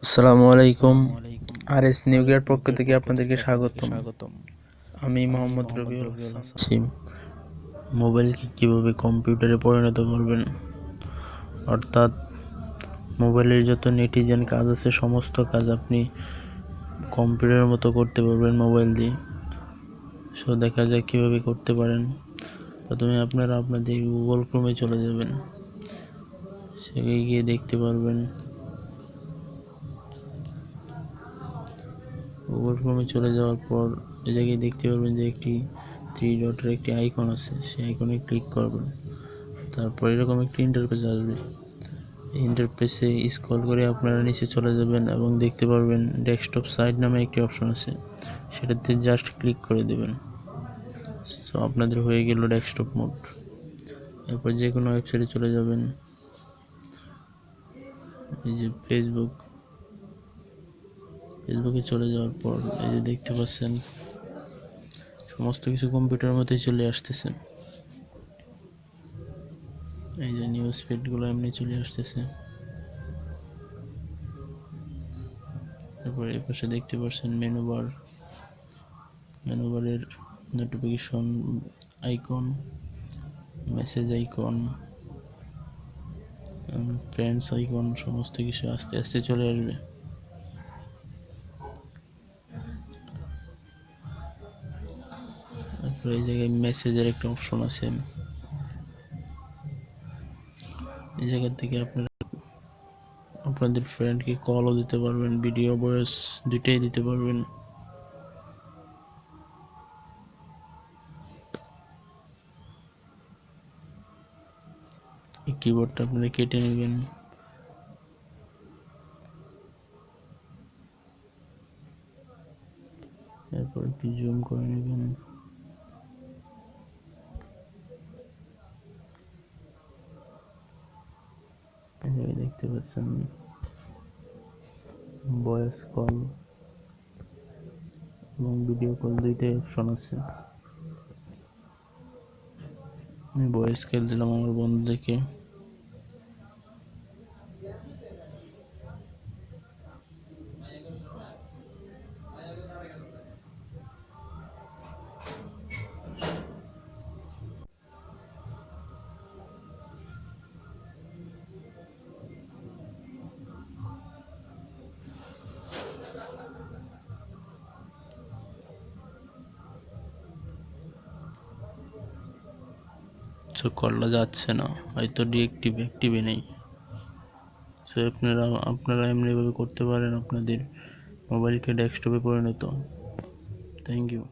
আসসালামু আলাইকুম। আর নিউগের পক্ষ থেকে আপনাদেরকে স্বাগতম। আমি মোহাম্মদ রবিউল হাসান। মোবাইলকে কীভাবে কম্পিউটারে পরিণত করবেন, অর্থাৎ মোবাইলের যত নেটিজেন কাজ আছে সমস্ত কাজ আপনি কম্পিউটারের মতো করতে পারবেন মোবাইল দিয়ে। সো দেখা যাক কীভাবে করতে পারেন। প্রথমে আপনারা আপনাদের গুগল ক্রোমে চলে যাবেন, সেখানে গিয়ে দেখতে পারবেন গুগল ক্রোমে চলে যাওয়ার পর এই জায়গায় দেখতে পারবেন যে একটি 3 ডটের একটি আইকন আছে, সেই আইকনে ক্লিক করবেন। তারপর এরকম একটি ইন্টারফেস আসবে। এই ইন্টারফেসে স্ক্রল করে আপনারা নিচে চলে যাবেন এবং দেখতে পারবেন ডেস্কটপ সাইট নামে একটি অপশন আছে, সেটাতে জাস্ট ক্লিক করে দেবেন। সো আপনাদের হয়ে গেল ডেস্কটপ মোড। এরপর যে কোনো ওয়েবসাইটে চলে যাবেন। এই যে ফেসবুকে চলে যাওয়ার পর এই যে দেখতে পাচ্ছেন সমস্ত কিছু কম্পিউটারের মধ্যেই চলে আসতেছে। এই যে নিউজ ফিডগুলো এমনি চলে আসতেছে। তারপর এই পাশে দেখতে পাচ্ছেন মেনুবারের notification icon, message icon, friends icon, সমস্ত কিছু আস্তে আস্তে চলে আসবে। তারপর এই জায়গায় মেসেজের একটা অপশন আছে, এই জায়গা থেকে আপনারা আপনাদের ফ্রেন্ডকে কলও দিতে পারবেন, ভিডিও ভয়েস দুইটাই দিতে পারবেন। এই কিবোর্ডটা আপনারা কেটে নেবেন। এরপর একটু জুম করে নেবেন। এখানে দেখতে পাচ্ছেন ভয়েস কল এবং ভিডিও কল দুইটাই অপশন আছে। আমি ভয়েস কল দিলাম আমার বন্ধুদেরকে। সো কলটা যাচ্ছে না, হয়তো অ্যাক্টিভে নেই। সো আপনারা এমনিভাবে করতে পারেন আপনাদের মোবাইলকে ডেস্কটপে পরিণত। Thank you.